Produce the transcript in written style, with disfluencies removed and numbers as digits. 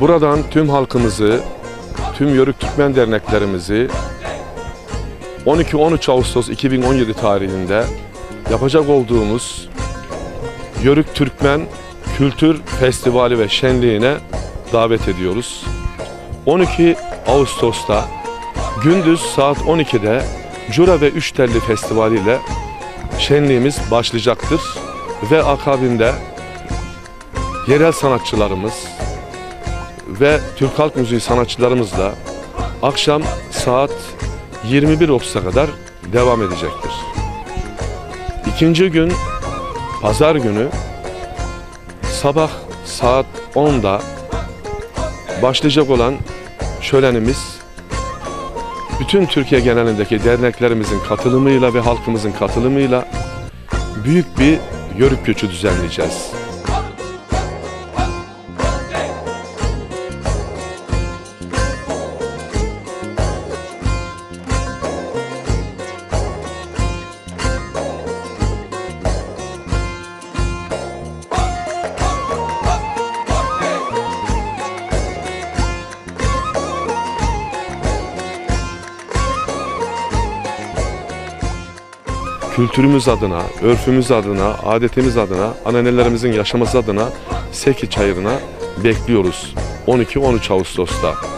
Buradan tüm halkımızı, tüm Yörük Türkmen derneklerimizi 12-13 Ağustos 2017 tarihinde yapacak olduğumuz Yörük Türkmen Kültür Festivali ve Şenliği'ne davet ediyoruz. 12 Ağustos'ta gündüz saat 12'de Cura ve Üç Telli Festivali ile şenliğimiz başlayacaktır ve akabinde yerel sanatçılarımız ve Türk halk müziği sanatçılarımızla akşam saat 21.30'a kadar devam edecektir. İkinci gün Pazar günü sabah saat 10'da başlayacak olan şölenimiz bütün Türkiye genelindeki derneklerimizin katılımıyla ve halkımızın katılımıyla büyük bir yörük göçü düzenleyeceğiz. Kültürümüz adına, örfümüz adına, adetimiz adına, annelerimizin yaşaması adına Seki Çayırı'na bekliyoruz 12-13 Ağustos'ta.